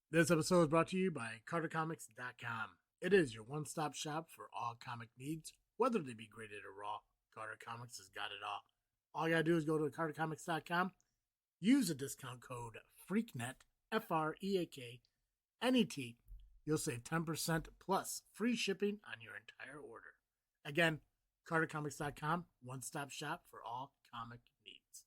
This episode is brought to you by CarterComics.com. It is your one-stop shop for all comic needs, whether they be graded or raw. Carter Comics has got it all. All you gotta do is go to CarterComics.com, use the discount code FREAKNET, FREAKNET. You'll save 10% plus free shipping on your entire order. Again, CarterComics.com, one-stop shop for all comic needs.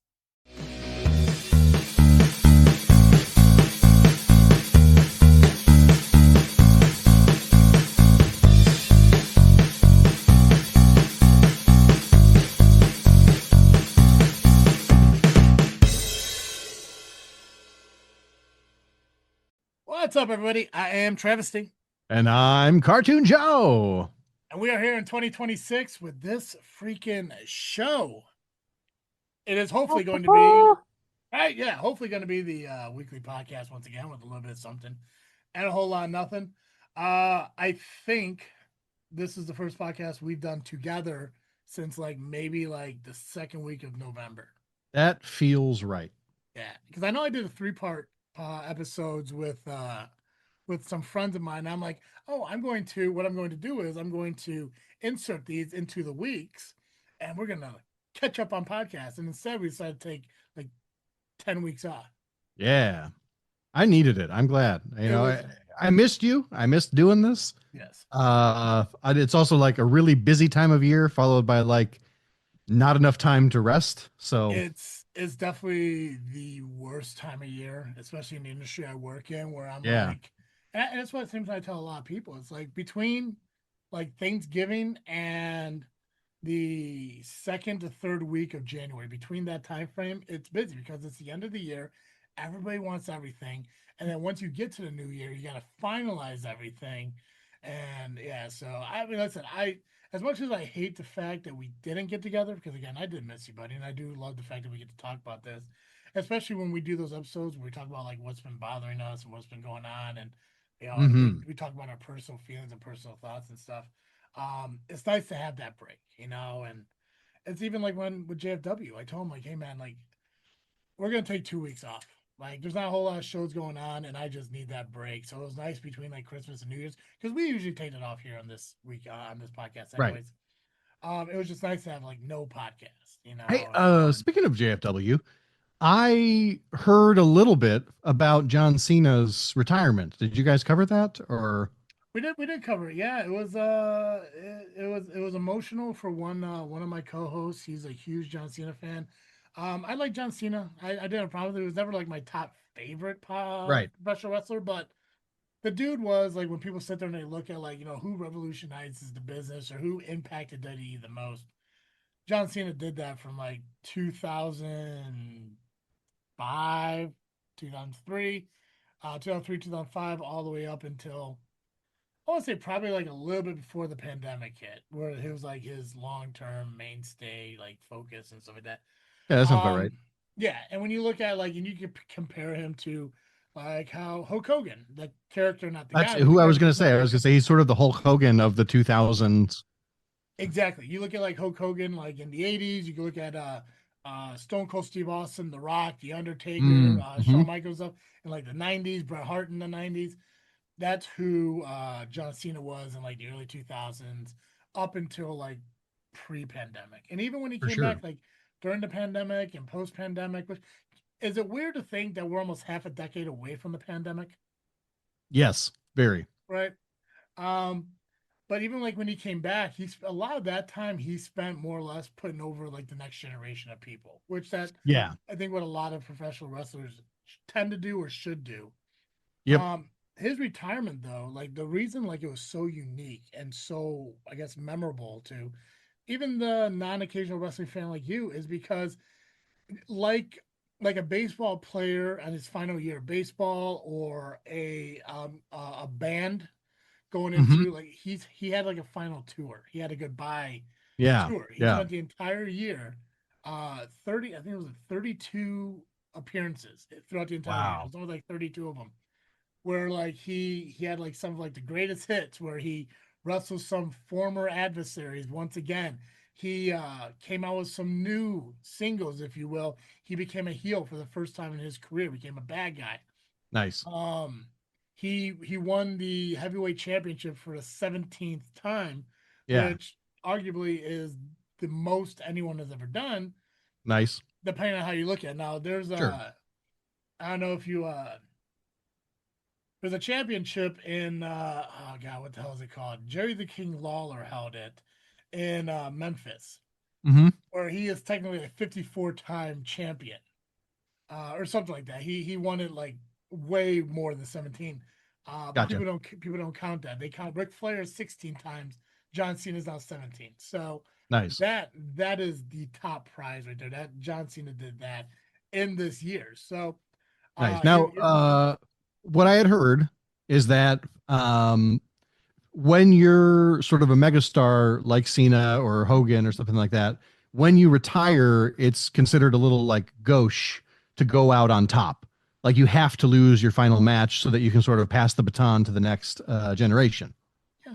What's up, everybody? I am Travesty. And I'm Cartoon Joe. And we are here in 2026 with This Freakin Show. It is hopefully going to be, hopefully going to be the weekly podcast once again with a little bit of something and a whole lot of nothing. I think this is the first podcast we've done together since maybe the second week of November. That feels right. Yeah, because I know I did a 3-part episodes with some friends of mine. I'm like, what I'm going to do is I'm going to insert these into the weeks and we're going to catch up on podcasts. And instead we decided to take 10 weeks off. Yeah. I needed it. I'm glad. I missed you. I missed doing this. Yes. It's also a really busy time of year followed by not enough time to rest. So it's definitely the worst time of year, especially in the industry I work in, where I'm and that's what it seems I tell a lot of people. It's between Thanksgiving and the second to third week of January, between that time frame, it's busy because it's the end of the year. Everybody wants everything. And then once you get to the new year, you got to finalize everything. And so I mean, listen, as much as I hate the fact that we didn't get together, because again, I did miss you, buddy, and I do love the fact that we get to talk about this, especially when we do those episodes where we talk about what's been bothering us and what's been going on, and we talk about our personal feelings and personal thoughts and stuff. It's nice to have that break, and it's even when with JFW, I told him hey man, we're gonna take 2 weeks off. There's not a whole lot of shows going on, and I just need that break. So it was nice between Christmas and New Year's, because we usually take it off here on this week on this podcast, anyways. Right. It was just nice to have no podcast, Hey, speaking of JFW, I heard a little bit about John Cena's retirement. Did you guys cover that, or? We did cover it. Yeah, it was it was emotional for one of my co-hosts. He's a huge John Cena fan. I like John Cena. I didn't have a problem with it. It was never my top favorite professional wrestler, but the dude was when people sit there and they look at who revolutionizes the business or who impacted WWE the most. John Cena did that from 2005, 2003, 2005, all the way up until I want to say probably a little bit before the pandemic hit, where it was his long-term mainstay focus and stuff like that. Yeah, that sounds about right. Yeah, and when you look at and you can compare him to how Hulk Hogan, the character, not the That's guy. Who I was going to say. I was going to say he's sort of the Hulk Hogan of the 2000s. Exactly. You look at Hulk Hogan in the 80s. You can look at Stone Cold Steve Austin, The Rock, The Undertaker, Shawn Michaels up in the 90s, Bret Hart in the 90s. That's who John Cena was in the early 2000s up until pre-pandemic. And even when he came back during the pandemic and post-pandemic, which is it weird to think that we're almost half a decade away from the pandemic? Yes, very. Right. But even when he came back, a lot of that time he spent more or less putting over the next generation of people, which I think what a lot of professional wrestlers tend to do or should do. Yep. His retirement though, the reason it was so unique and so I guess memorable to even the non-occasional wrestling fan like you is because like a baseball player on his final year of baseball or a band going into he had a final tour. He had a goodbye tour. He spent the entire year 30, I think it was 32 appearances throughout the entire year. It was only 32 of them. Where he had some of the greatest hits where he wrestled some former adversaries once again. He came out with some new singles, if you will. He became a heel for the first time in his career, became a bad guy. Nice. he won the heavyweight championship for the 17th time, Yeah. which arguably is the most anyone has ever done, Nice. depending on how you look at it. Now, Sure. I don't know if you there's a championship in oh god, what the hell is it called? Jerry the King Lawler held it in Memphis, Mm-hmm. where he is technically a 54-time champion, or something like that. He won it like way more than 17. But Gotcha. people don't count that. They count Ric Flair 16 times. John Cena is now 17. So Nice. that is the top prize right there. That John Cena did that in this year. So Nice. here, Now, what I had heard is that when you're sort of a megastar like Cena or Hogan or something like that, when you retire, it's considered a little like gauche to go out on top. Like you have to lose your final match so that you can sort of pass the baton to the next generation. yeah.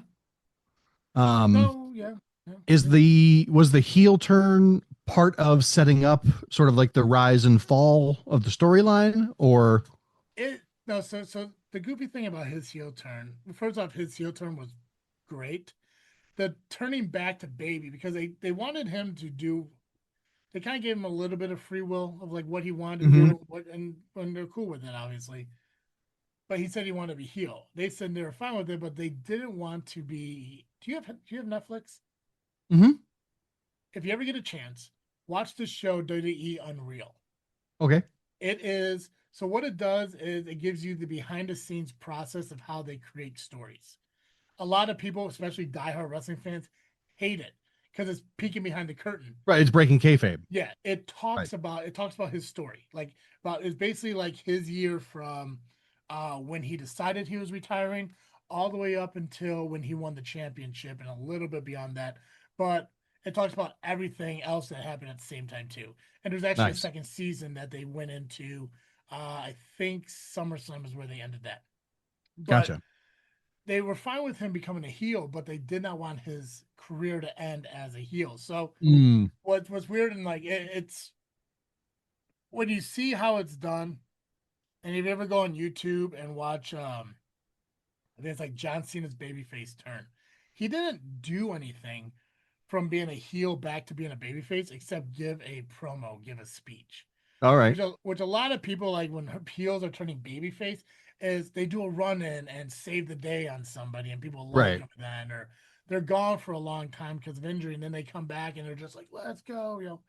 Um, So yeah, yeah, is yeah. was the heel turn part of setting up sort of like the rise and fall of the storyline, or It no. So the goofy thing about his heel turn, first off, his heel turn was great. The turning back to baby, because they wanted him to do, they kind of gave him a little bit of free will of like what he wanted to Mhm. do, what, and when they're cool with it, obviously. But he said he wanted to be heel. They said they were fine with it, but they didn't want to be. Do you have Netflix? Mhm. If you ever get a chance, watch the show WWE Unreal. Okay. It is, so what it does is it gives you the behind the scenes process of how they create stories. A lot of people, especially diehard wrestling fans, hate it because it's peeking behind the curtain. Right, it's breaking kayfabe. Yeah, Right. it talks about his story. Like about it's basically like his year from when he decided he was retiring all the way up until when he won the championship and a little bit beyond that. But it talks about everything else that happened at the same time too. And there's actually a Nice. second season that they went into. I think SummerSlam is where they ended that. But Gotcha. they were fine with him becoming a heel, but they did not want his career to end as a heel. So Mm. what's weird and like it's when you see how it's done, and if you ever go on YouTube and watch, I think it's like John Cena's babyface turn. He didn't do anything from being a heel back to being a babyface except give a promo, give a speech. All right. Which a lot of people like when heels are turning babyface is they do a run in and save the day on somebody and people like Right. them then, or they're gone for a long time because of injury and then they come back and they're just like, let's go,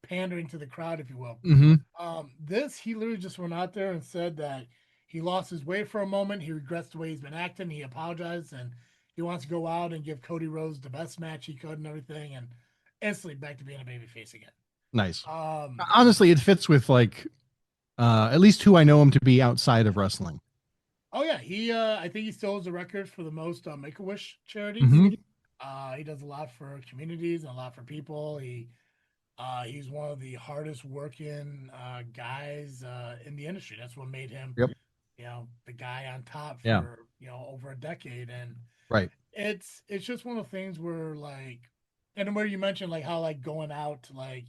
pandering to the crowd, if you will. Mm-hmm. This he literally just went out there and said that he lost his way for a moment. He regrets the way he's been acting. He apologized and he wants to go out and give Cody Rhodes the best match he could and everything, and instantly back to being a babyface again. Nice. Um, Honestly, it fits with like at least who I know him to be outside of wrestling. oh yeah, he I think he still holds the record for the most Make a Wish charities. Mm-hmm. He does a lot for communities and a lot for people. He's one of the hardest working guys in the industry. That's what made him, Yep. the guy on top Yeah. for over a decade. And Right. it's just one of the things where like, and where you mentioned like how like going out like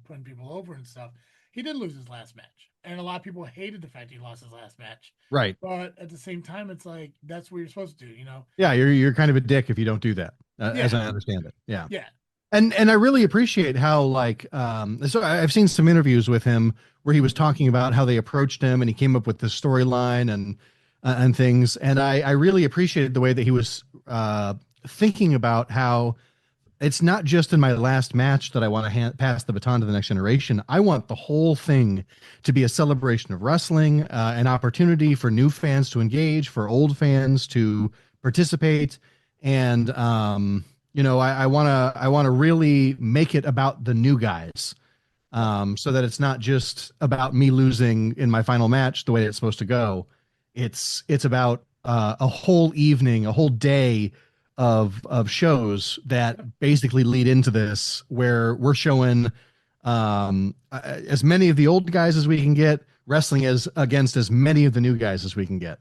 putting people over and stuff. He did lose his last match, and a lot of people hated the fact he lost his last match. Right. But at the same time, it's like that's what you're supposed to do. Yeah, you're kind of a dick if you don't do that, as Yeah, I understand it. Yeah. yeah, And I really appreciate how like so I've seen some interviews with him where he was talking about how they approached him and he came up with the storyline and things, and I really appreciated the way that he was thinking about how it's not just in my last match that I want to pass the baton to the next generation. I want the whole thing to be a celebration of wrestling, an opportunity for new fans to engage, for old fans to participate, and I want to really make it about the new guys, so that it's not just about me losing in my final match the way it's supposed to go. It's about a whole evening, a whole day of shows that basically lead into this, where we're showing as many of the old guys as we can get, wrestling as against as many of the new guys as we can get.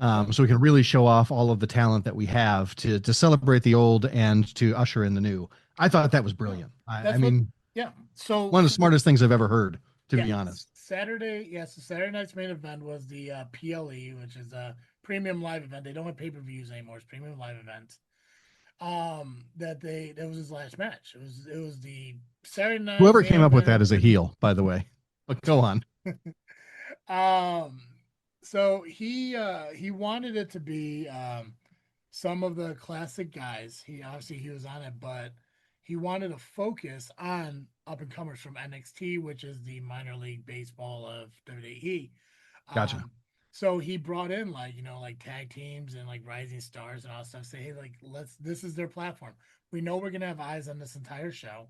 yep. So we can really show off all of the talent that we have to celebrate the old and to usher in the new. I thought that was No, brilliant. I that's what. mean, Yeah. So one of the smartest things I've ever heard, to yeah. be honest. Saturday, yes, the Saturday night's main event was the PLE, which is a premium live event. They don't have pay-per-views anymore. It's premium live events. That was his last match. It was the Saturday night Whoever main came up with that event. is a heel, by the way. But go on. Um, so he wanted it to be some of the classic guys. He was on it, but he wanted to focus on up and comers from NXT, which is the minor league baseball of WWE. Gotcha. Um, so he brought in like tag teams and like rising stars and all that stuff. Say, hey, like this is their platform. We know we're gonna have eyes on this entire show.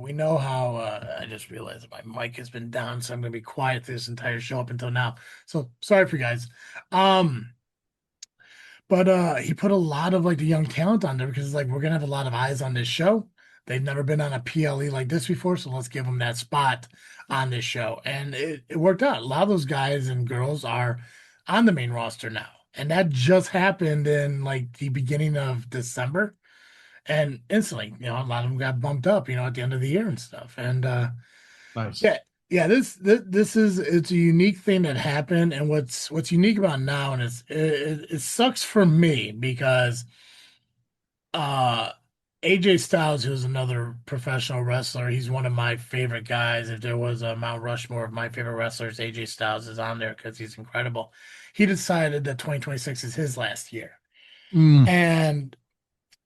We know how. I just realized that my mic has been down, so I'm gonna be quiet this entire show up until now. So sorry for you guys. Um, but he put a lot of like the young talent on there because it's like we're gonna have a lot of eyes on this show. They've never been on a PLE like this before, so let's give them that spot on this show. And it worked out. A lot of those guys and girls are on the main roster now. And that just happened in like the beginning of December. And instantly, a lot of them got bumped up, at the end of the year and stuff. And Nice. yeah, yeah. This is it's a unique thing that happened, and what's unique about now, and it sucks for me because uh AJ Styles, who's another professional wrestler, he's one of my favorite guys. If there was a Mount Rushmore of my favorite wrestlers, AJ Styles is on there because he's incredible. He decided that 2026 is his last year, Mm, and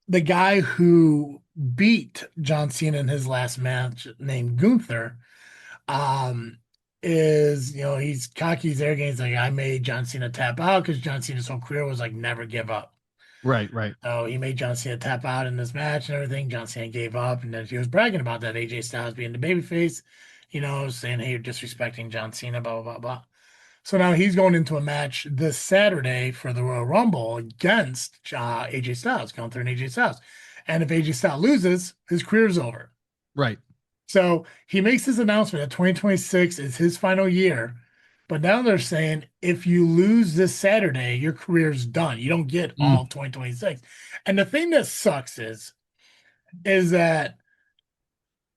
the guy who beat John Cena in his last match, named Gunther, um, he's cocky, he's arrogant. He's like, I made John Cena tap out because John Cena's whole career was like never give up. right, right. So he made John Cena tap out in this match and everything. John Cena gave up, and then he was bragging about that. AJ Styles being the babyface, saying, "Hey, you're disrespecting John Cena," blah blah blah blah. So now he's going into a match this Saturday for the Royal Rumble against AJ Styles, going through AJ Styles. And if AJ Styles loses, his career's over. Right. So he makes this announcement that 2026 is his final year. But now they're saying if you lose this Saturday, your career's done. You don't get all Mm, of 2026. And the thing that sucks is that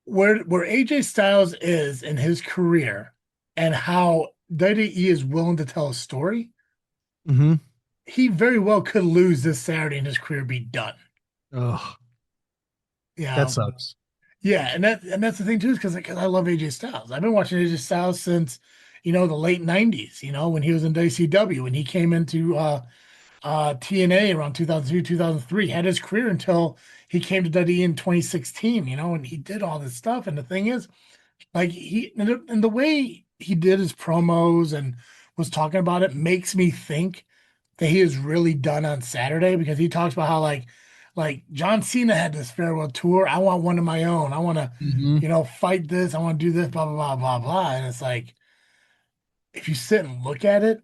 where AJ Styles is in his career and how WWE is willing to tell a story, mm-hmm. he very well could lose this Saturday and his career be done. Oh, You that know? sucks. Yeah, and that's the thing too, is because I love AJ Styles. I've been watching AJ Styles since the late '90s. When he was in WCW, when he came into TNA around 2002, 2003, had his career until he came to WWE in 2016. And he did all this stuff. And the thing is, like and the way he did his promos and was talking about it makes me think that he is really done on Saturday because he talks about how like John Cena had this farewell tour. I want one of my own. I want to, Mm-hmm. fight this. I want to do this, blah, blah, blah, blah, blah. And it's like, if you sit and look at it,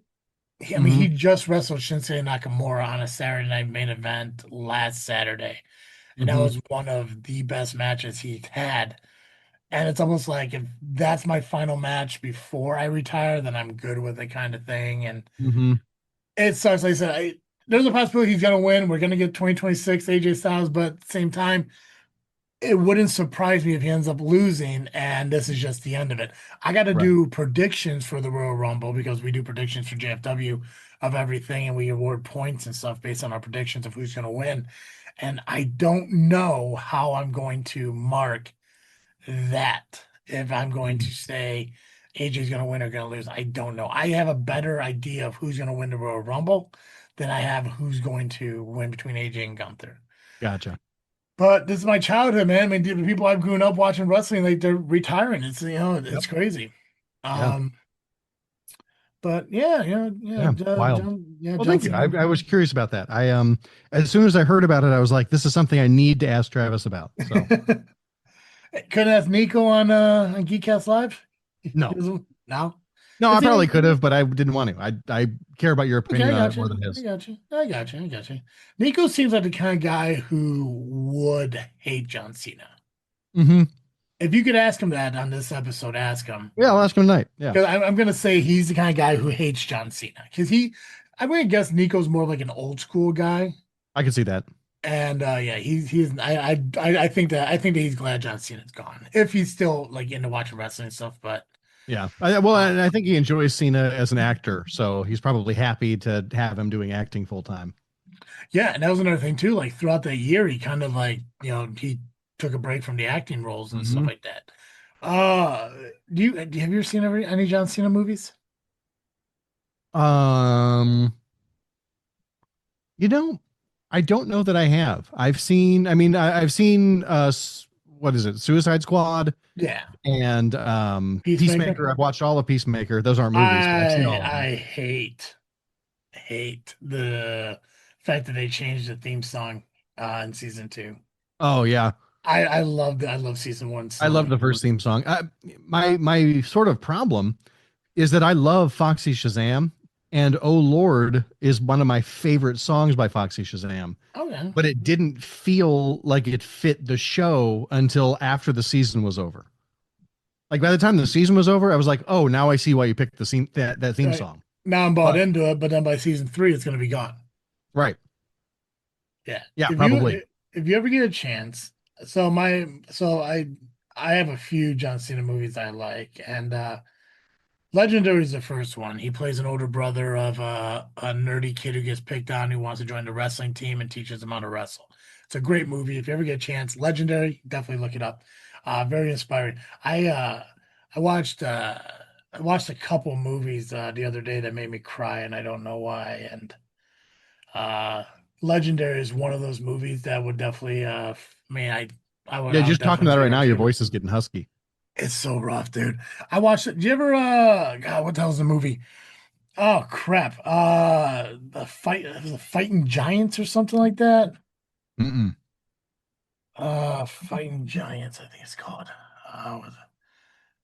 I mean, Mm-hmm. he just wrestled Shinsuke Nakamura on a Saturday night main event last Saturday. And that Mm-hmm. was one of the best matches he's had. And it's almost like if that's my final match before I retire, then I'm good with it kind of thing. And Mm-hmm. it sucks. Like I said, there's a possibility he's going to win. We're going to get 2026 AJ Styles, but at the same time, it wouldn't surprise me if he ends up losing and this is just the end of it. I got to Right. do predictions for the Royal Rumble because we do predictions for JFW of everything and we award points and stuff based on our predictions of who's going to win. And I don't know how I'm going to mark that. If I'm going to Mm, say AJ's going to win or going to lose, I don't know. I have a better idea of who's going to win the Royal Rumble than I have who's going to win between AJ and Gunther. gotcha. But this is my childhood, man. I mean, the people I've grown up watching wrestling, like they're retiring. It's Yep. it's crazy. Yeah. Um, but yeah, Yeah. Wild. Well, John thank you. I, Cena. I was curious about that. As soon as I heard about it, I was like, this is something I need to ask Travis about. So Couldn't ask Nico on Geekcast Live. He no, doesn't- No, no, I it's probably could have, but I didn't want to. I care about your okay. opinion I on got it more you. than I his. got you. I got you. I got you. Nico seems like the kind of guy who would hate John Cena. Mm-hmm. If you could ask him that on this episode, ask him. Yeah, I'll ask him tonight. Yeah, Because I'm going to say he's the kind of guy who hates John Cena. Because I'm going to guess Nico's more like an old school guy. I can see that. And yeah, he's I think that he's glad John Cena's gone. If he's still like into watching wrestling and stuff, but Yeah. Well, Uh, and I think he enjoys Cena as an actor, so he's probably happy to have him doing acting full time. yeah, and that was another thing too. Like throughout the year, he kind of like he took a break from the acting roles and stuff Hmm. like that. Uh, have you ever seen any John Cena movies? Um, you know, I don't know that I have. I mean, I've seen what is it? Suicide Squad Yeah, and Peacemaker. Peacemaker. I've watched all of Peacemaker. Those aren't movies, but I've seen all of them. I hate the fact that they changed the theme song in season two. Oh yeah. I love season one I so love much the more. first theme song. My sort of problem is that I love Foxy Shazam, and Oh Lord is one of my favorite songs by Foxy Shazam. Oh yeah. But it didn't feel like it fit the show until after the season was over. Like by the time the season was over, I was like, oh, now I see why you picked that theme Right. song. Now I'm bought But into it, but then by season three, it's gonna be gone. right, Yeah. yeah, probably. If you ever get a chance, so my so I have a few John Cena movies I like, and Legendary is the first one. He plays an older brother of a nerdy kid who gets picked on who wants to join the wrestling team and teaches him how to wrestle. It's a great movie. If you ever get a chance, Legendary, definitely look it up. Very inspiring. I watched I watched a couple movies the other day that made me cry, and I don't know why. And uh, Legendary is one of those movies that would definitely man, Yeah, I would just talking definitely about it right tear up now, your too. voice is getting husky. It's so rough, dude. I watched it. Did you ever God, what the hell's the movie? Oh crap. It was the Fighting Giants or something like that. Mm-mm. Fighting Giants, I think it's called. What was it?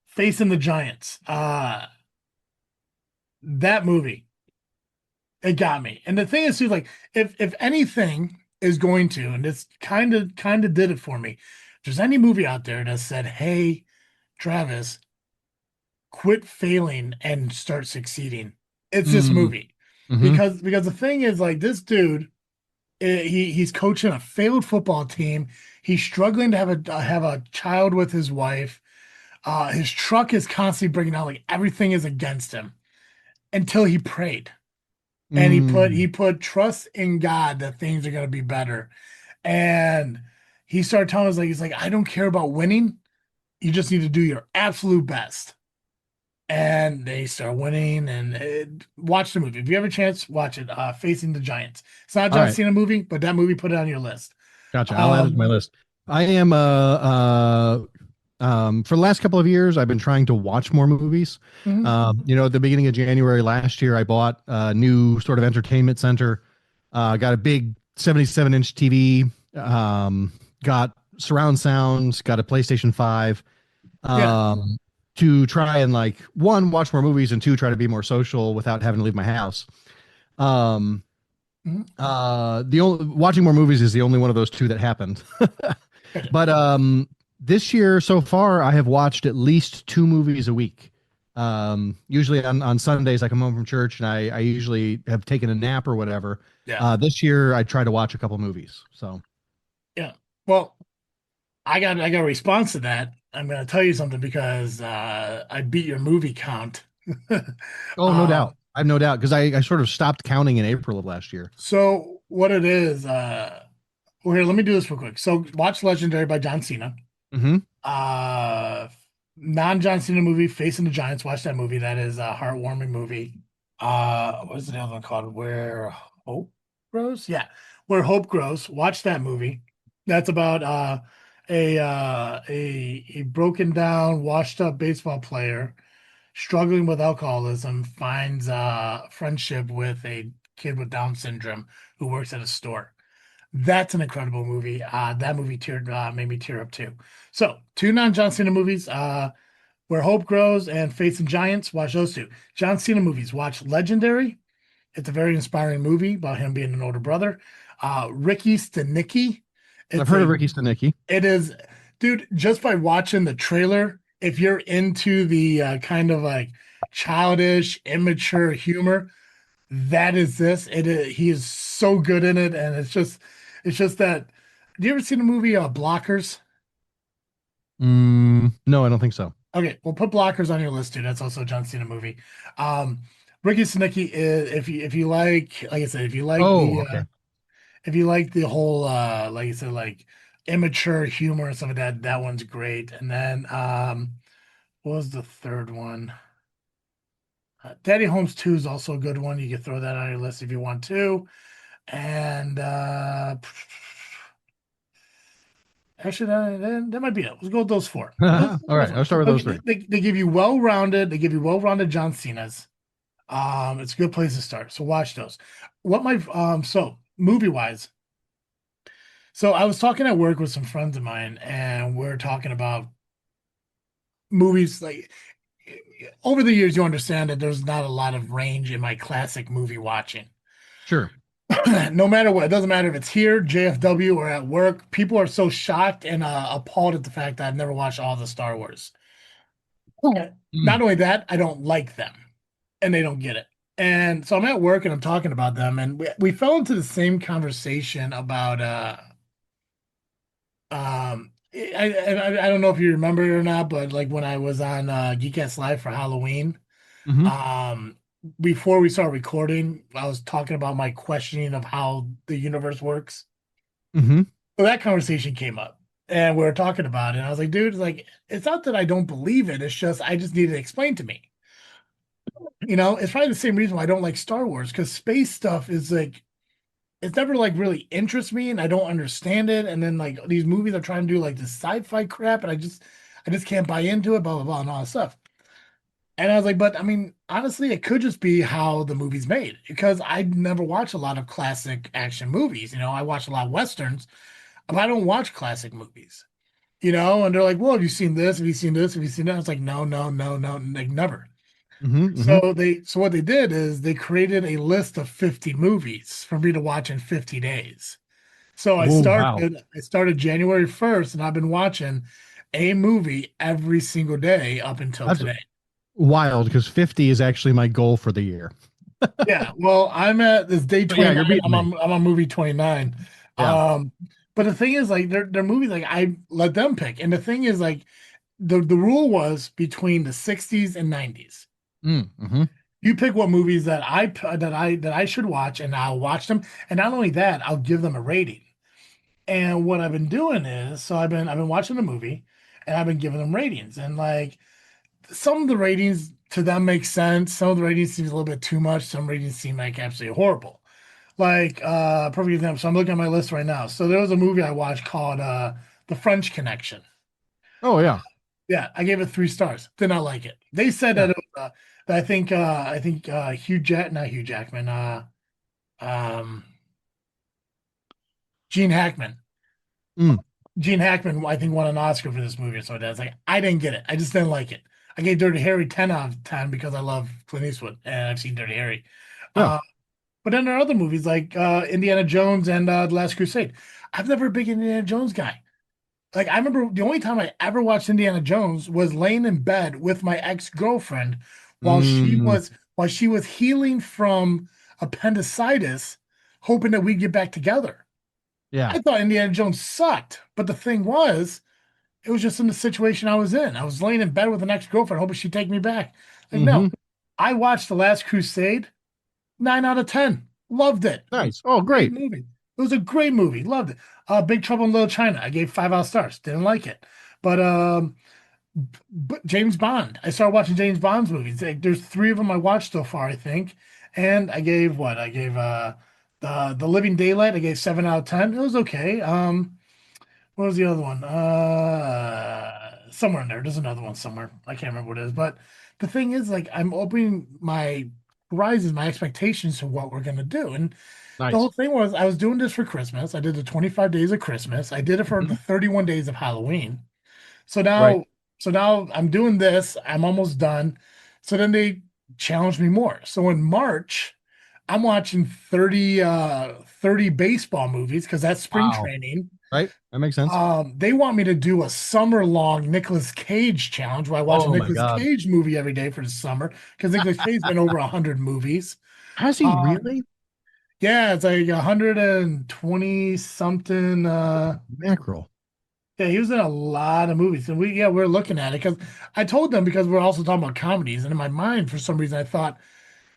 Facing the Giants. That movie, it got me. And the thing is too, like, if anything is going to, and this kind of did it for me. If there's any movie out there that said, "Hey, Travis, quit failing and start succeeding," it's this Mm. movie. Mm-hmm. Because the thing is, like, this dude, he's coaching a failed football team. He's struggling to have a child with his wife. His truck is constantly breaking down, like everything is against him until he prayed and Mm. he put trust in God that things are gonna be better. And he started telling us like he's like, I don't care about winning. You just need to do your absolute best. And they start winning. And watch the movie if you have a chance. Watch it. Facing the Giants. It's not a All John right. Cena movie, but that movie, put it on your list. Gotcha. I'll add it to my Um, list. I am for the last couple of years, I've been trying to watch more movies. mhm. At the beginning of January last year, I bought a new sort of entertainment center. Got a big 77-inch TV. Got surround sounds. Got a PlayStation 5. Yeah. Um, to try and like one, watch more movies, and two, try to be more social without having to leave my house. Um, Mhm. the only watching more movies is the only one of those two that happened. Gotcha. But this year so far, I have watched at least two movies a week. Usually on Sundays, I come home from church and I usually have taken a nap or whatever. Yeah. This year, I try to watch a couple movies. So, Yeah. Well, I got a response to that. I'm gonna tell you something because I beat your movie count. oh, no um, doubt. I have no doubt because I sort of stopped counting in April of last year. so what it is, well here, let me do this real quick. So watch Legendary by John Cena. Hmm. Uh non-John Cena movie, Facing the Giants. Watch that movie. That is a heartwarming movie. What is the other one called? Where Hope Grows? Yeah, Where Hope Grows. Watch that movie. That's about a broken down, washed up baseball player struggling with alcoholism finds friendship with a kid with Down syndrome who works at a store. That's an incredible movie. That movie made me tear up too. So, two non-John Cena movies, Where Hope Grows and Facing Giants. Watch those two. John Cena movies. Watch Legendary. It's a very inspiring movie about him being an older brother. Ricky Stenicki. I've It's heard of a Ricky Stenicki. it is, dude, just by watching the trailer, if you're into the kind of like childish, immature humor, that is this. He is so good in it, and it's just that. Do you ever see the movie Blockers? No, I don't think so. Okay, well, put Blockers on your list too. That's also a John Cena movie. Um, Ricky Snicki is if you like I said, Oh, okay. if you like the whole like I said, like immature humor and stuff like that, that one's great. And then what was the third one? Daddy Holmes 2 is also a good one. You can throw that on your list if you want to. And actually, that might be it. Let's go with those four. All right, I'll start with those three. They give you well rounded John Cena's. It's a good place to start. So watch those. What my so movie wise. So I was talking at work with some friends of mine, and we're talking about movies. Like over the years, you understand that there's not a lot of range in my classic movie watching. Sure. No matter what, it doesn't matter if it's here, JFW, or at work. People are so shocked and appalled at the fact that I've never watched all the Star Wars. Okay. Mm. Not only that, I don't like them, and they don't get it. And so I'm at work and I'm talking about them, and we fell into the same conversation about I don't know if you remember it or not, but like when I was on Geekette Live for Halloween, Hmm. um, before we started recording, I was talking about my questioning of how the universe works. Hmm. So that conversation came up, and we were talking about it. And I was like, dude, like it's not that I don't believe it; it's just I just need it explained to me. It's probably the same reason why I don't like Star Wars because space stuff is like it's never like really interests me and I don't understand it. And then like these movies are trying to do like this sci-fi crap and I just can't buy into it, blah blah blah, and all that stuff. And I was like, but I mean, honestly, it could just be how the movie's made because I never watch a lot of classic action movies. I watch a lot of westerns, but I don't watch classic movies. And they're like, well, have you seen this? Have you seen this? Have you seen that? I was like, no, no, no, no, like never. Hmm. Hmm. So what they did is they created a list of 50 movies for me to watch in 50 days. So I Oh, wow. started I started January 1st and I've been watching a movie every single day up until That's today. wild because 50 is actually my goal for the year. Yeah, well, I'm at this day So yeah, 29. you're beating me. I'm on movie 29. Yeah. Um, but the thing is like they're movies like I let them pick. And the thing is like the rule was between the 60s and 90s. Mm-hmm. You pick what movies that I should watch, and I'll watch them. And not only that, I'll give them a rating. And what I've been doing is, so I've been watching the movie, and I've been giving them ratings. And like some of the ratings to them make sense. Some of the ratings seems a little bit too much. Some ratings seem like absolutely horrible. Like perfect example. So I'm looking at my list right now. So there was a movie I watched called The French Connection. Oh yeah. Yeah, I gave it 3 stars. Did not like it. They said Yeah. that it was, that I think not Hugh Jackman, um, Gene Hackman. Mm. Gene Hackman, I think, won an Oscar for this movie. So it's like I didn't get it. I just didn't like it. I gave Dirty Harry 10 out of 10 because I love Clint Eastwood and I've seen Dirty Harry. Yeah. Uh, but then there are other movies like Indiana Jones and The Last Crusade. I've never been a big Indiana Jones guy. Like I remember the only time I ever watched Indiana Jones was laying in bed with my ex-girlfriend while she Mm. was while she was healing from appendicitis, hoping that we'd get back together. Yeah. I thought Indiana Jones sucked, but the thing was, it was just in the situation I was in. I was laying in bed with an ex-girlfriend, hoping she'd take me back. Like, no, Hmm. I watched The Last Crusade, 9 out of 10. Loved it. Nice. Oh, Great great. movie. It was a great movie. Loved it. Big Trouble in Little China. I gave 5 out of stars. Didn't like it. But James Bond. I started watching James Bond's movies. Like, there's 3 of them I watched so far, I think. And I gave what? I gave the Living Daylight. I gave 7 out of 10. It was okay. What was the other one? Somewhere in there. There's another one somewhere. I can't remember what it is. But the thing is, like, I'm opening my horizons, my expectations to what we're gonna do. And the whole Nice. thing was I was doing this for Christmas. I did the 25 days of Christmas. I did it for the Mhm. 31 days of Halloween. So Right. now, so now I'm doing this. I'm almost done. So then they challenged me more. So in March, I'm watching 30 baseball movies because that's spring Wow. training. Right. That makes sense. They want me to do a summer long Nicolas Cage challenge where I watch a Oh my Nicolas God. Cage movie every day for the summer because Nicolas Cage's been over 100 movies. Has he Um, really? yeah, it's like 120 something. Mackerel. Yeah, he was in a lot of movies, and we're looking at it because I told them because we're also talking about comedies, and in my mind, for some reason, I thought,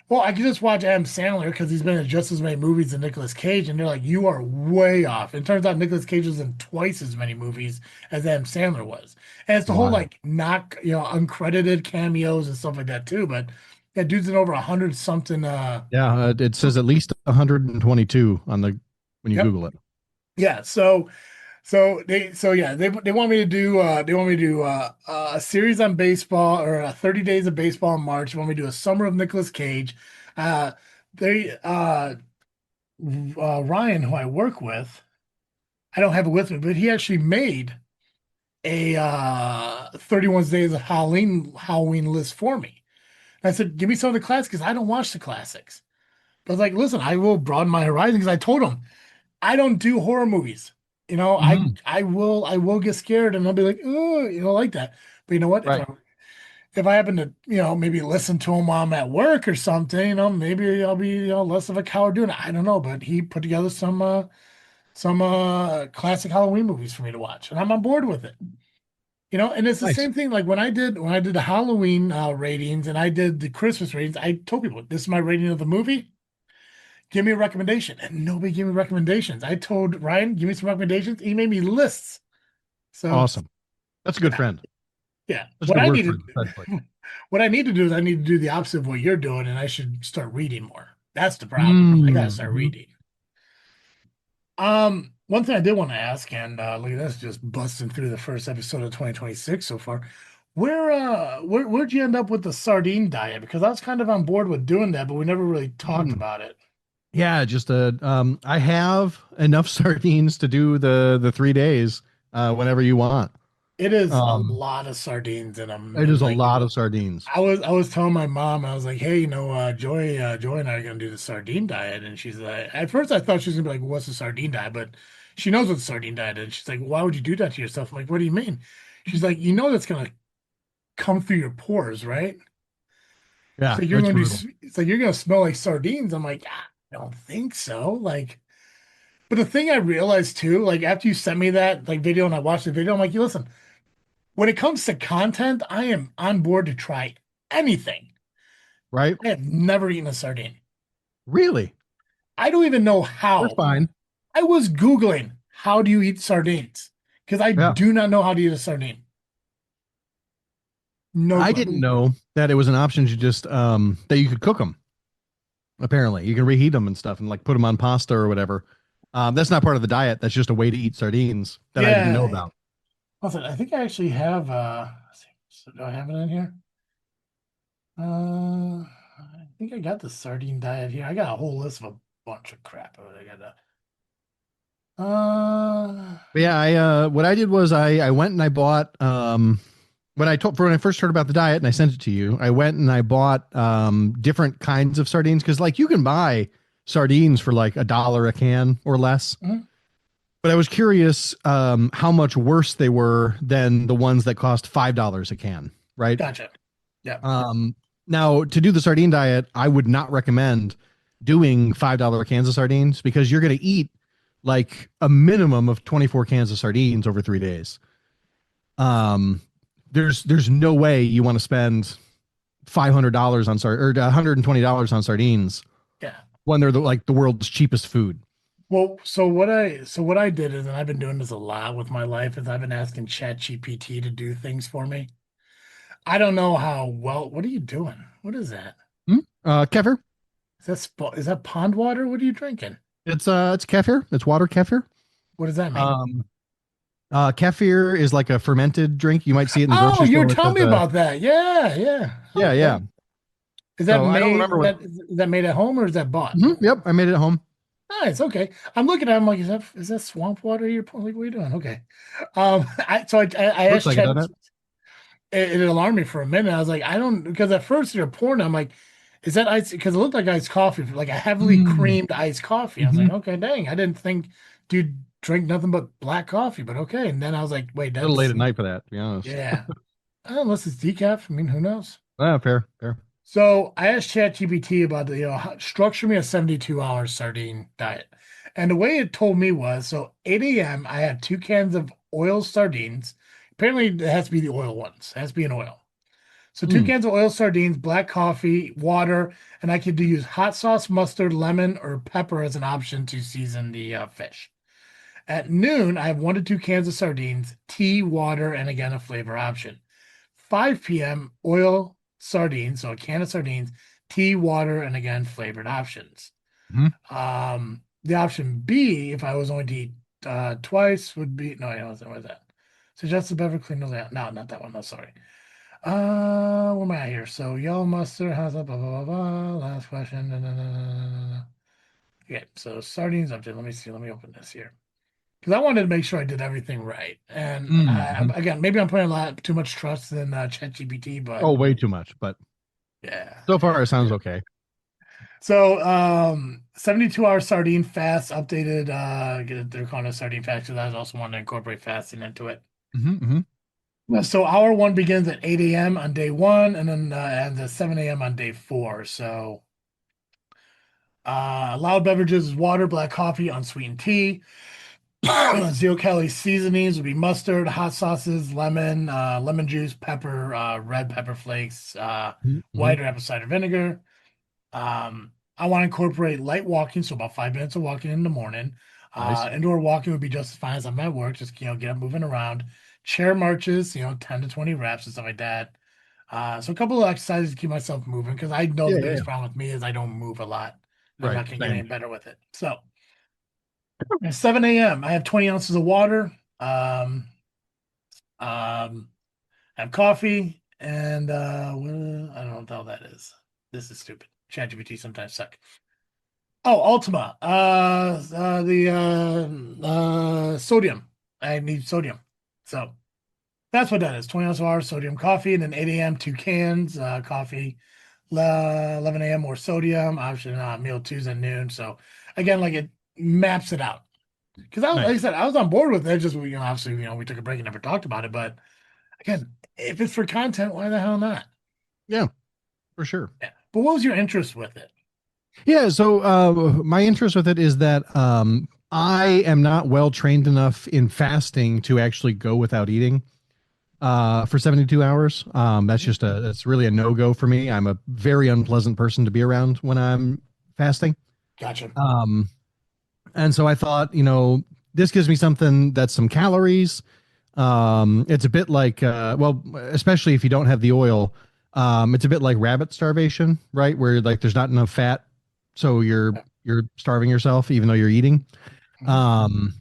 well, I could just watch Adam Sandler because he's been in just as many movies as Nicolas Cage, and they're like, you are way off. It turns out Nicolas Cage was in twice as many movies as Adam Sandler was, and it's the whole Wild. like not uncredited cameos and stuff like that too. But that dude's in over 100 something. Yeah, it says at least 122 on the when you Yep, Google it. yeah. They want me to do a series on baseball or 30 days of baseball in March. They want me to do a summer of Nicolas Cage. Uh they Ryan, who I work with, I don't have it with me, but he actually made a 31 days of Halloween list for me. And I said, give me some of the classics because I don't watch the classics. But I was like, listen, I will broaden my horizon because I told him I don't do horror movies. Mhm. I will get scared and I'll be like, oh, like that. But you know what? If Right. I happen to, maybe listen to him while I'm at work or something, maybe I'll be, less of a coward doing it. I don't know, but he put together some classic Halloween movies for me to watch, and I'm on board with it. And it's the Nice. same thing like when I did the Halloween ratings and I did the Christmas ratings, I told people this is my rating of the movie. Give me a recommendation. And nobody gave me recommendations. I told Ryan, give me some recommendations. He made me lists. So Awesome. That's a good yeah, friend. yeah. That's a good word for it, especially. What I need to do is I need to do the opposite of what you're doing, and I should start reading more. That's the problem. I gotta start Mm-hmm. reading. One thing I did want to ask, and look at this, just busting through the first episode of 2026 so far. Where'd you end up with the sardine diet? Because I was kind of on board with doing that, but we never really talked about it. Yeah, just I have enough sardines to do the 3 days whenever you want. It is a Um, lot of sardines in them, it and is a like lot of sardines. I was telling my mom, I was like, hey, Joy and I are gonna do the sardine diet, and she's like, at first I thought she was gonna be like, what's the sardine diet? But she knows what the sardine diet is. She's like, why would you do that to yourself? I'm like, what do you mean? She's like, that's gonna come through your pores, right? Yeah, So you're it's gonna brutal. it's like you're gonna smell like sardines. I'm like, I don't think so. Like, but the thing I realized too, like after you sent me that like video and I watched the video, I'm like, you listen, when it comes to content, I am on board to try anything. Right? I have never eaten a sardine. Really? I don't even know They're how. fine. I was Googling how do you eat sardines because I Yeah. do not know how to eat a sardine. No I clue. didn't know that it was an option to just that you could cook them. Apparently, you can reheat them and stuff and like put them on pasta or whatever. That's not part of the diet. That's just a way to eat sardines that I didn't know Yeah. about. Listen, I think I actually have let's see, so do I have it in here? I think I got the sardine diet here. I got a whole list of a bunch of crap. I got But yeah, I what I did was I went and I bought when I first heard about the diet and I sent it to you, I went and I bought different kinds of sardines because like you can buy sardines for like $1 a can or less. mhm, But I was curious how much worse they were than the ones that cost $5 a can, right? gotcha. Yeah. Um, Now to do the sardine diet, I would not recommend doing $5 cans of sardines because you're going to eat like a minimum of 24 cans of sardines over 3 days. Um, there's no way you want to spend $500 on or $120 on sardines Yeah. when they're like the world's cheapest food. Well, so what I did is, and I've been doing this a lot with my life, is I've been asking ChatGPT to do things for me. I don't know how well. What are you doing? What is that? Kefir. Is that pond water? What are you drinking? It's kefir. It's water kefir. What does that mean? Um, Kefir is like a fermented drink. You might see it in the Oh, grocery you were store. It telling says, me about that. Yeah, yeah. yeah, Okay. yeah. Is that So I don't made? remember Is what. that is that made at home or is that bought? Yep, I made it at home. Nice. Okay. I'm looking at. It, I'm like, is that swamp water you're pouring? Like, what are you doing? Okay. I Looks asked like it, Chat. doesn't it? It alarmed me for a minute. I was like, I don't because at first you're pouring. I'm like, is that ice? Because it looked like iced coffee, like a heavily Mm. creamed iced coffee. I was like, Hmm. okay, dang, I didn't think dude drink nothing but black coffee, but okay. And then I was like, wait, A little late that's at night for that, to be honest. yeah. Unless it's decaf. I mean, who knows? Fair, fair. So I asked ChatGPT about structure me a 72-hour sardine diet. And the way it told me was so 8 a.m. I had 2 cans of oil sardines. Apparently, it has to be the oil ones. It has to be an oil. So two Mm. cans of oil sardines, black coffee, water, and I could use hot sauce, mustard, lemon, or pepper as an option to season the fish. At noon, I have 1 to 2 cans of sardines, tea, water, and again a flavor option. 5 p.m. oil sardines, so a can of sardines, tea, water, and again flavored options. Mhm. The option B, if I was only to eat twice, would be no, I wasn't. What was that? Suggest the beverage clean those out. No, not that one. No, sorry. Where am I at here? So yellow mustard has a blah blah blah blah. Last question. No, no, no, no, no, no, no. Okay, so sardines option. Let me see. Let me open this here because I wanted to make sure I did everything right. And Mhm. again, maybe I'm putting a lot too much trust in ChatGPT, but Oh, way too much, but yeah. so far it sounds okay. So 72-hour sardine fast updated. They're calling it sardine fast because I also want to incorporate fasting into it. Hmm. So hour one begins at 8 a.m. on day one, and then ends at 7 a.m. on day four. So allowed beverages is water, black coffee, unsweetened tea. 0 calorie seasonings would be mustard, hot sauces, lemon, lemon juice, pepper, red pepper flakes, Hmm. white or apple cider vinegar. I want to incorporate light walking, so about 5 minutes of walking in the morning. Nice. Indoor walking would be just as fine as I'm at work, just get up moving around. Chair marches, 10 to 20 reps and stuff like that. So a couple of exercises to keep myself moving because I know Yeah, the yeah, yeah. biggest problem with me is I don't move a lot. I'm Right. not gonna get Same. any better with it. So at 7 a.m. I have 20 ounces of water. I have coffee and I don't know what the hell that is. This is stupid. ChatGPT sometimes suck. Oh, Ultima. The sodium. I need sodium. So that's what that is. 20 ounce of water, sodium coffee, and then 8 a.m. 2 cans coffee. 11 a.m. more sodium. Option meal twos at noon. So again, like it maps it out. Because like I Nice. said, I was on board with it. Just obviously, we took a break and never talked about it. But again, if it's for content, why the hell not? Yeah, for sure. Yeah. But what was your interest with it? Yeah, so my interest with it is that I am not well trained enough in fasting to actually go without eating for 72 hours. That's really a no-go for me. I'm a very unpleasant person to be around when I'm fasting. Gotcha. Um, and so I thought, this gives me something that's some calories. It's a bit like, well, especially if you don't have the oil, it's a bit like rabbit starvation, right? Where like there's not enough fat, so you're starving yourself even though you're eating. Mhm. Um,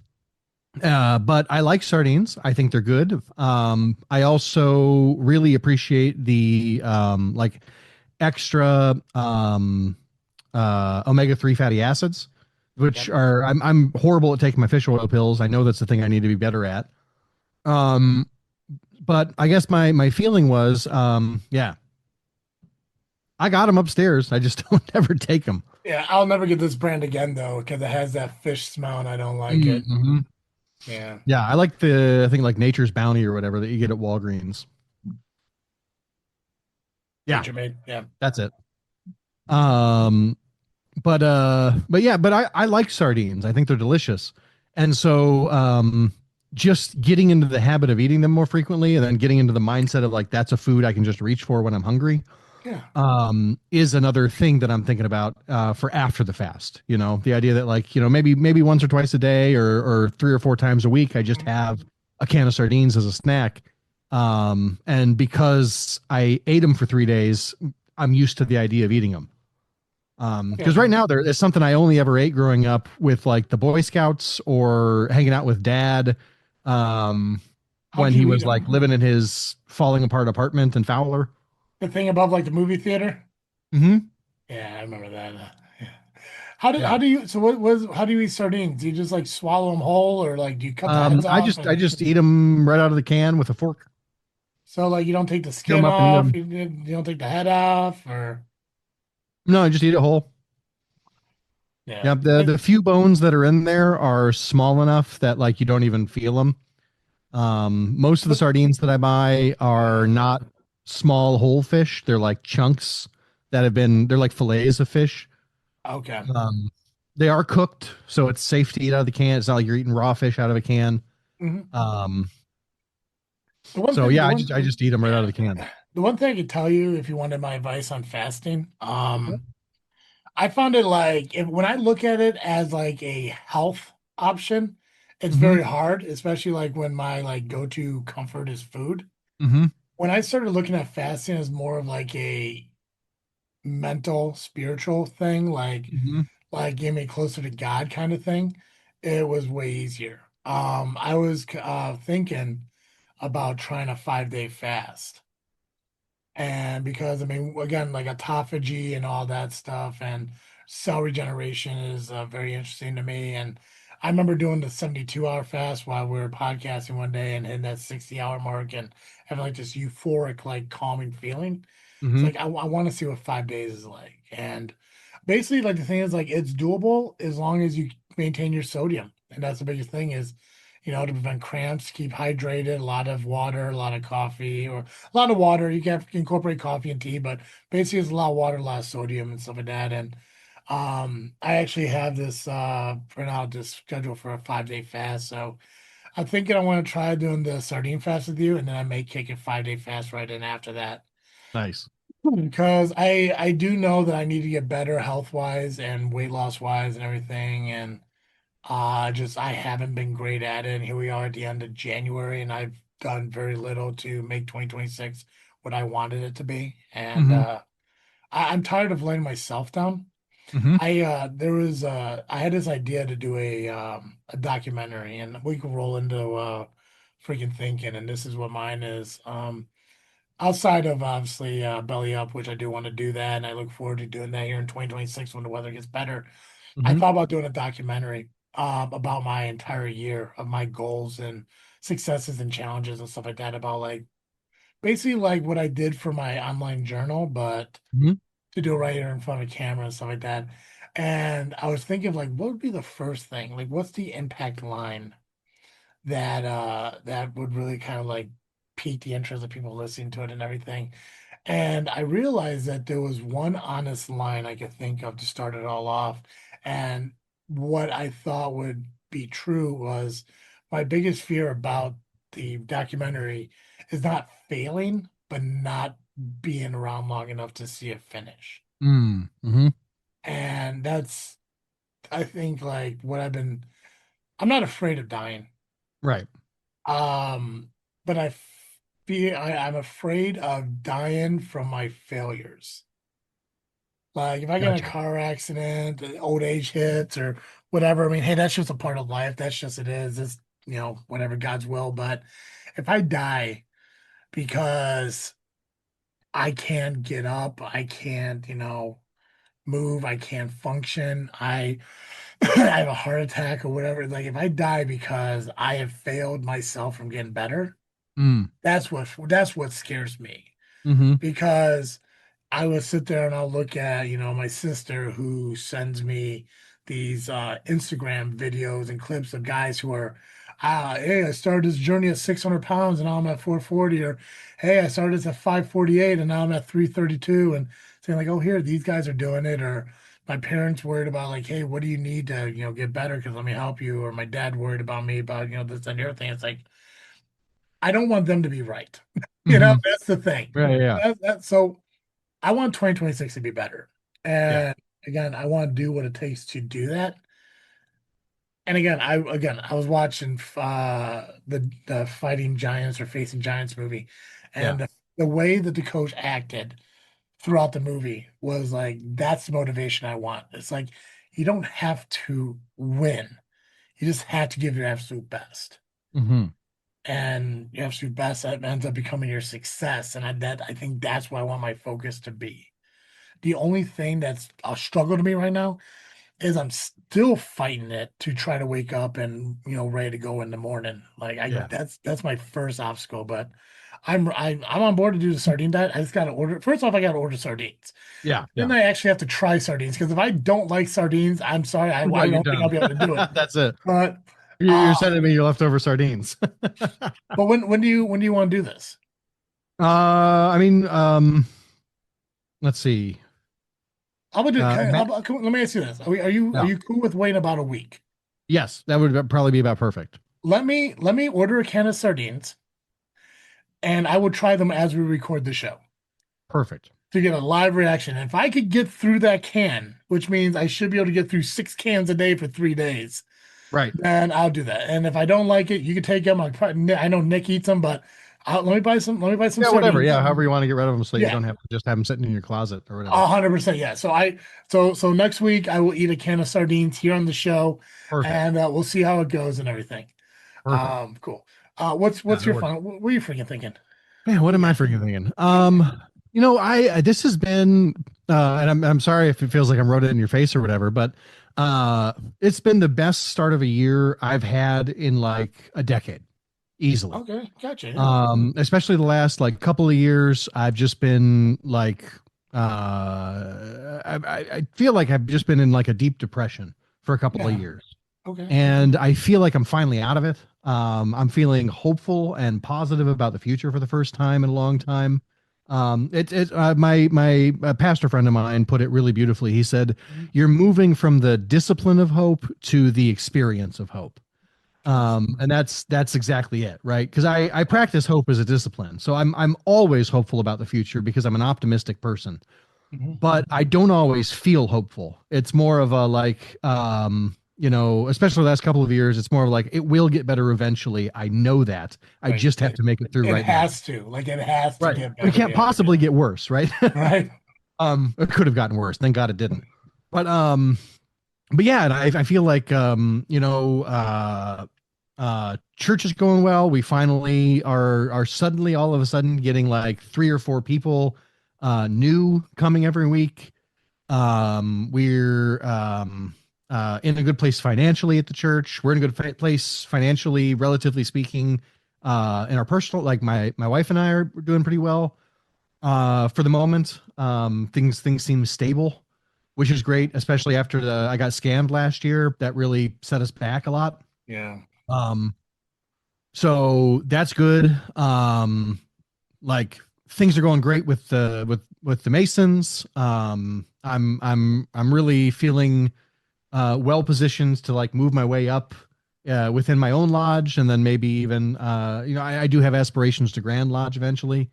but I like sardines. I think they're good. I also really appreciate the like extra omega-3 fatty acids, which Yep. are I'm horrible at taking my fish oil pills. I know that's the thing I need to be better at. Um, but I guess my feeling was, yeah, I got them upstairs. I just don't ever take them. Yeah, I'll never get this brand again though, because it has that fish smell and I don't like it. Mm-hmm. Yeah. Yeah, I think like Nature's Bounty or whatever that you get at Walgreens. Yeah, Nature made. Yeah. that's it. Um, but yeah, but I like sardines. I think they're delicious. And so just getting into the habit of eating them more frequently and then getting into the mindset of like that's a food I can just reach for when I'm hungry Yeah. is another thing that I'm thinking about for after the fast. The idea that like, maybe once or twice a day or 3 or 4 times a week, I just have a can of sardines as a snack. And because I ate them for 3 days, I'm used to the idea of eating them. Because right Gotcha. now there's something I only ever ate growing up with like the Boy Scouts or hanging out with dad. Um, when How'd he you eat was like them? living in his falling apart apartment in Fowler. The thing above like the movie theater? Mm-hmm. Yeah, I remember that. Yeah. How did Yeah. how do you so what was how do you eat sardines? Do you just like swallow them whole or like do you cut the heads I off just I and just eat them right out of the can with a fork. so like you don't take the Tear them skin up and eat off, them. you don't take the head off or No, I just eat it whole. yeah. Yeah, the few bones that are in there are small enough that like you don't even feel them. Most of the But sardines that I buy are not small whole fish. They're like chunks they're like fillets of fish. okay. Um, they are cooked, so it's safe to eat out of the can. It's not like you're eating raw fish out of a can. Mhm. Um, The one so thing, yeah, the I one, just eat them right out of yeah, the can. the one thing I could tell you if you wanted my advice on fasting, I found it like when I look at it as like a health option, it's Mm-hmm. very hard, especially like when my like go-to comfort is food. Mm-hmm. When I started looking at fasting as more of like a mental, spiritual thing, Mm-hmm. like getting me closer to God kind of thing, it was way easier. I was thinking about trying a 5-day fast. And because I mean, again, like autophagy and all that stuff, and cell regeneration is very interesting to me. And I remember doing the 72-hour fast while we were podcasting one day and hitting that 60-hour mark and having like this euphoric, like calming feeling. It's Mm-hmm. like I want to see what 5 days is like. And basically, like the thing is, like it's doable as long as you maintain your sodium. And that's the biggest thing is, to prevent cramps, keep hydrated, a lot of water, a lot of coffee, or a lot of water. You can incorporate coffee and tea, but basically it's a lot of water, a lot of sodium and stuff like that. And I actually have this print out this schedule for a 5-day fast. So I'm thinking I want to try doing the sardine fast with you, and then I may kick a 5-day fast right in after that. Nice. Because I do know that I need to get better health wise and weight loss wise and everything. And just I haven't been great at it. And here we are at the end of January, and I've done very little to make 2026 what I wanted it to be. And Mm-hmm. I'm tired of letting myself down. Mm-hmm. I had this idea to do a documentary, and we can roll into freaking thinking. And this is what mine is. Outside of obviously Belly Up, which I do want to do that, and I look forward to doing that here in 2026 when the weather gets better. I Mm-hmm. thought about doing a documentary about my entire year of my goals and successes and challenges and stuff like that. About like basically like what I did for my online journal, but Mm-hmm. to do it right here in front of a camera and stuff like that. And I was thinking of like, what would be the first thing? Like, what's the impact line that would really kind of like pique the interest of people listening to it and everything. And I realized that there was one honest line I could think of to start it all off. And what I thought would be true was my biggest fear about the documentary is not failing, but not being around long enough to see it finish. Mm-hmm. And that's, I think, like I'm not afraid of dying. Right. Um, but I'm afraid of dying from my failures. Like if I get in a Gotcha. car accident, old age hits or whatever, I mean, hey, that's just a part of life. That's just it is. It's whatever God's will. But if I die because I can't get up, I can't, move, I can't function, I have a heart attack or whatever. Like if I die because I have failed myself from getting better, Mm. that's what scares me Mm-hmm. because I would sit there and I'll look at, my sister who sends me these Instagram videos and clips of guys who are, hey, I started this journey at 600 pounds and now I'm at 440, or hey, I started this at 548 and now I'm at 332, and saying like, oh, here, these guys are doing it, or my parents worried about like, hey, what do you need to, get better? Because let me help you, or my dad worried about me about, this and the other thing. It's like, I don't want them to be right. Mm-hmm. That's the thing. Yeah. Yeah. So I want 2026 to be better. Yeah. And again, I want to do what it takes to do that. And again, I was watching the Fighting Giants or Facing Giants movie, Yeah. and the way that the coach acted throughout the movie was like that's the motivation I want. It's like you don't have to win. You just have to give your absolute best. Mm-hmm. And your absolute best that ends up becoming your success. And I think that's what I want my focus to be. The only thing that's a struggle to me right now is I'm still fighting it to try to wake up and ready to go in the morning. Like I Yeah. that's my first obstacle, but I'm on board to do the sardine diet. I just got to order. First off, I got to order sardines. Yeah. Then Yeah. I actually have to try sardines because if I don't like sardines, I'm sorry, No, I you're don't think I'll done. be able to do it. That's it. But You're uh, sending me your leftover sardines. but when do you want to do this? I mean, let's see. How about, Matt, let me ask you this: are no. you cool with waiting about a week? Yes, that would probably be about perfect. let me order a can of sardines, and I will try them as we record the show Perfect. to get a live reaction. And if I could get through that can, which means I should be able to get through 6 cans a day for 3 days, Right. then I'll do that. And if I don't like it, you can take them. I know Nick eats them, but let me buy some. Let me buy some Yeah, whatever. sardines. Yeah, however you want to get rid of them, so you Yeah, don't have to just have them sitting in your closet or whatever. 100%. Yeah. So next week I will eat a can of sardines here on the show, Perfect. and we'll see how it goes and everything. Perfect. Cool. What's Yeah, what's that your works. fun? What were you freaking thinking? Man, what What do am you I got? freaking thinking? This has been and I'm sorry if it feels like I'm wrote it in your face or whatever, but it's been the best start of a year I've had in like a decade, easily. Okay, gotcha. Yeah. Especially the last like couple of years, I've just been like I feel like I've just been in like a deep depression for a couple of Yeah. years. Okay. And I feel like I'm finally out of it. I'm feeling hopeful and positive about the future for the first time in a long time. My pastor friend of mine put it really beautifully. He said, Mhm. "You're moving from the discipline of hope to the experience of hope." Nice. And that's exactly it, right? Because I Yeah. practice hope as a discipline, so I'm always hopeful about the future because I'm an optimistic person, Mhm. but I don't always feel hopeful. It's more of a like, especially the last couple of years, it's more of like it will get better eventually. I know that. I Right. just have to make it through It right now. has to. Like it has to Right. get It better. can't Yeah. possibly get worse, right? Right. It could have gotten worse. Thank God it didn't. But but yeah, and I feel like church is going well. We finally are suddenly all of a sudden getting like 3 or 4 people new coming every week. We're in a good place financially at the church. We're in a good place financially, relatively speaking. In our personal, like my wife and I are doing pretty well for the moment. Things seem stable, which is great, especially after the I got scammed last year. That really set us back a lot. Yeah. Um, so that's good. Like things are going great with the Masons. I'm really feeling well positioned to like move my way up within my own lodge, and then maybe even I do have aspirations to Grand Lodge eventually.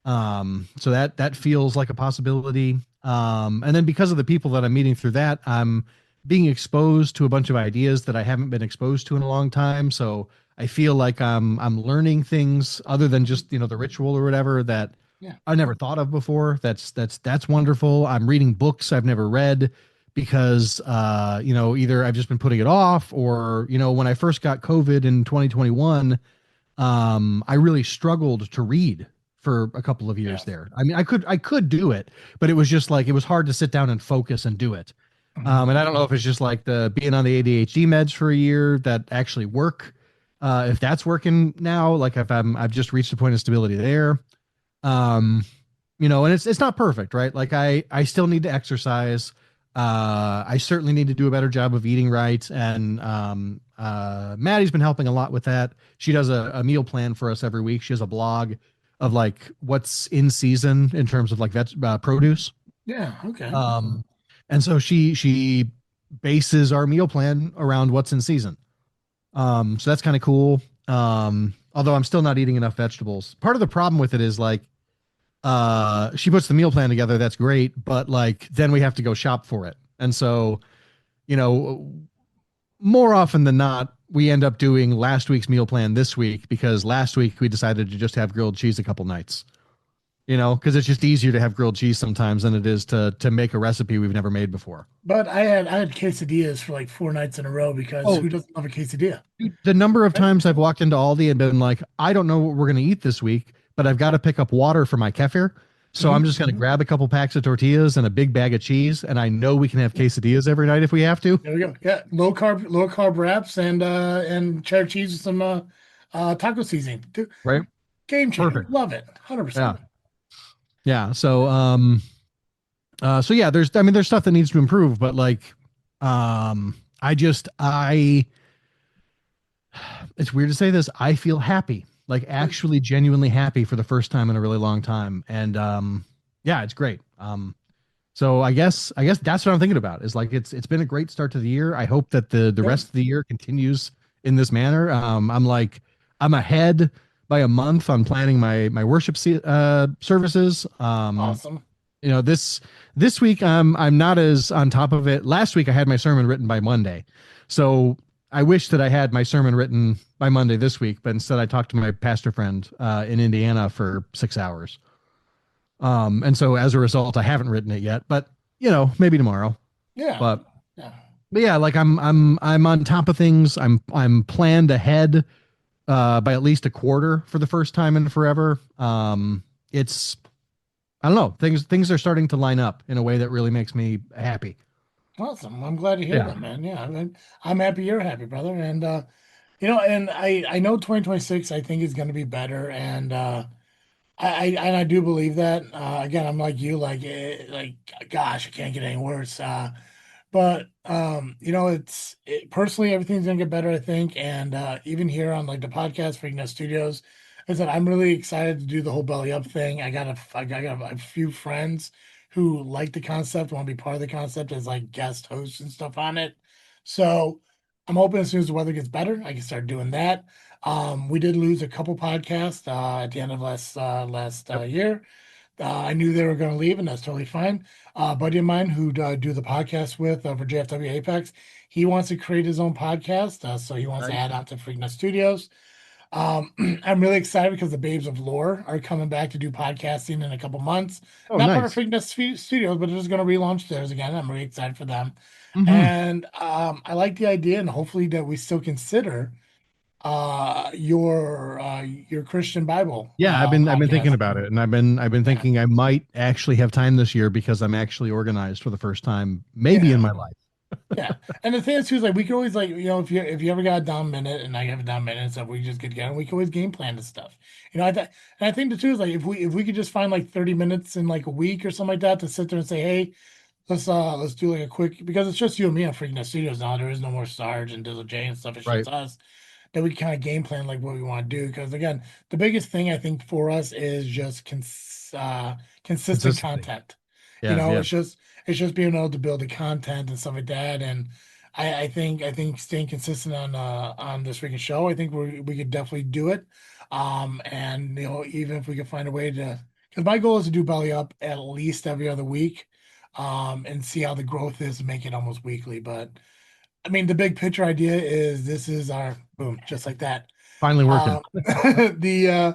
So that feels like a possibility. And then because of the people that I'm meeting through that, I'm being exposed to a bunch of ideas that I haven't been exposed to in a long time. So I feel like I'm learning things other than just the ritual or whatever that Yeah. I never thought of before. That's wonderful. I'm reading books I've never read because either I've just been putting it off or when I first got COVID in 2021, I really struggled to read for a couple of years Yeah. there. I mean, I could do it, but it was just like it was hard to sit down and focus and do it. Mhm. And I don't know if it's just like the being on the ADHD meds for a year that actually work. If that's working now, like if I've just reached a point of stability there. Um, and it's not perfect, right? Like I still need to exercise. I certainly need to do a better job of eating right, and Maddie's been helping a lot with that. She does a meal plan for us every week. She has a blog of like what's in season in terms of like produce. Yeah. Okay. Um, and so she bases our meal plan around what's in season. So that's kind of cool. Although I'm still not eating enough vegetables. Part of the problem with it is like she puts the meal plan together, that's great, but like then we have to go shop for it. And so, you know, more often than not, we end up doing last week's meal plan this week because last week we decided to just have grilled cheese a couple nights. Because it's just easier to have grilled cheese sometimes than it is to make a recipe we've never made before. But I had quesadillas for like 4 nights in a row because Oh, who doesn't love a quesadilla? dude, the number of Right? times I've walked into Aldi and been like, I don't know what we're going to eat this week, but I've got to pick up water for my kefir. So I'm Mhm. just going to grab a couple packs of tortillas and a big bag of cheese. And I know we can have quesadillas every night if we have to. There we go. Yeah, low carb wraps and cheddar cheese with some taco seasoning. Dude, Right. game changer. Perfect. Love it. 100%. Yeah. Yeah. So yeah, there's stuff that needs to improve, but like, I it's weird to say this. I feel happy, like actually genuinely happy for the first time in a really long time. And yeah, it's great. So I guess that's what I'm thinking about is like it's been a great start to the year. I hope that the Good. rest of the year continues in this manner. I'm ahead by a month on planning my worship services. Awesome. This week I'm not as on top of it. Last week I had my sermon written by Monday, so I wish that I had my sermon written by Monday this week, but instead I talked to my pastor friend in Indiana for 6 hours. And so as a result, I haven't written it yet, but maybe tomorrow. Yeah. But Yeah. but yeah, like I'm on top of things. I'm planned ahead by at least a quarter for the first time in forever. It's I don't know, things are starting to line up in a way that really makes me happy. Awesome. I'm glad to hear Yeah. that, man. Yeah. I'm happy you're happy, brother. And and I know 2026 I think is going to be better, and I do believe that. Again, I'm like you, like gosh, it can't get any worse. But personally, everything's gonna get better, I think. And even here on like the podcast for Ignite Studios, I said I'm really excited to do the whole belly up thing. I got a few friends who like the concept, want to be part of the concept as like guest hosts and stuff on it. So I'm hoping as soon as the weather gets better, I can start doing that. We did lose a couple podcasts at the end of last Yep. year. I knew they were going to leave, and that's totally fine. A buddy of mine who do the podcast with for JFW Apex, he wants to create his own podcast, so he wants to Nice. add on to Freaknet Studios. I'm really excited because the Babes of Lore are coming back to do podcasting in a couple months. Oh, Not part of nice. Freaknet Studios, but they're just going to relaunch theirs again. I'm really excited for them, Hmm. and I like the idea, and hopefully that we still consider your Christian Bible Yeah, I've been thinking podcast. about it, and I've been Yeah. thinking I might actually have time this year because I'm actually organized for the first time, maybe in Yeah. my life. Yeah, and the thing is too is like we could always like if you ever got a down minute and I have a down minute and stuff, we just get together and we can always game plan this stuff. And I think the two is like if we could just find like 30 minutes in like a week or something like that to sit there and say, hey, let's do like a quick because it's just you and me on Freaking Out Studios now. There is no more Sarge and Dizzle J and stuff. It's Right. just us that we kind of game plan like what we want to do. Because again, the biggest thing I think for us is just consistent Consistency. content. Yeah, yeah. It's just being able to build the content and stuff like that. And I think staying consistent on this freaking show, I think we could definitely do it. And even if we could find a way to, because my goal is to do belly up at least every other week, and see how the growth is and make it almost weekly. But I mean, the big picture idea is this is our boom, just like that. Finally working. The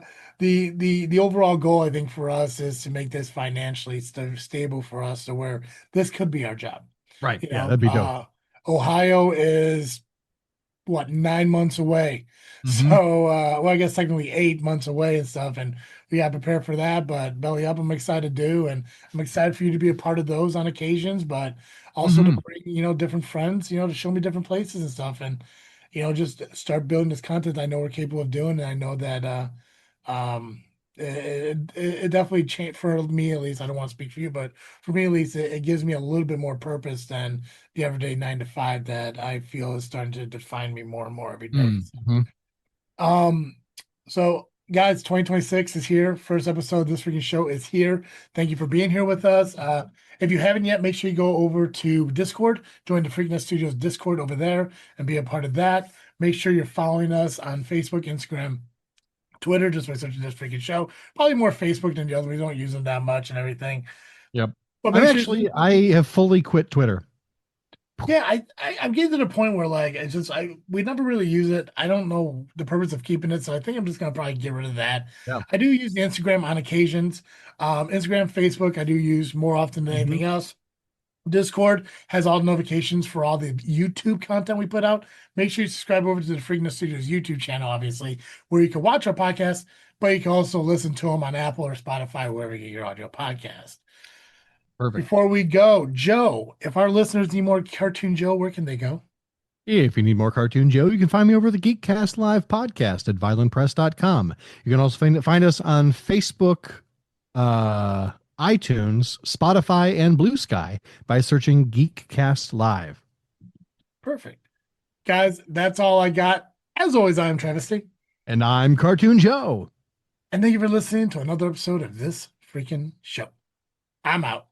the overall goal, I think, for us is to make this financially stable for us to where this could be our job. Right. You Yeah, know, that'd be dope. Ohio is what 9 months away. Hmm. So well, I guess technically 8 months away and stuff, and we got to prepare for that. But belly up, I'm excited to do, and I'm excited for you to be a part of those on occasions, but also to Hmm. bring different friends, to show me different places and stuff, and just start building this content I know we're capable of doing, and I know that it definitely changed for me at least. I don't want to speak for you, but for me at least, it gives me a little bit more purpose than the everyday 9 to 5 that I feel is starting to define me more and more every day. Hmm. Um, so guys, 2026 is here. First episode of This Freaking Show is here. Thank you for being here with us. If you haven't yet, make sure you go over to Discord, join the Freaking Studios Discord over there and be a part of that. Make sure you're following us on Facebook, Instagram, Twitter, just by searching This Freaking Show. Probably more Facebook than the other. We don't use them that much and everything. Yep. But make sure I have fully quit Twitter. yeah, I'm getting to the point where like it's just we never really use it. I don't know the purpose of keeping it, so I think I'm just gonna probably get rid of that. Yeah. I do use the Instagram on occasions. Instagram, Facebook, I do use more often than Hmm. anything else. Discord has all the notifications for all the YouTube content we put out. Make sure you subscribe over to the Freakness Studios YouTube channel, obviously, where you can watch our podcast, but you can also listen to them on Apple or Spotify, wherever you get your audio podcast. Perfect. Before we go, Joe, if our listeners need more Cartoon Joe, where can they go? If you need more Cartoon Joe, you can find me over the Geekcast Live podcast at violentpress.com. You can also find us on Facebook, iTunes, Spotify, and Blue Sky by searching Geekcast Live. Perfect. Guys, that's all I got. As always, I am Travesty. And I'm Cartoon Joe. And thank you for listening to another episode of This Freaking Show. I'm out.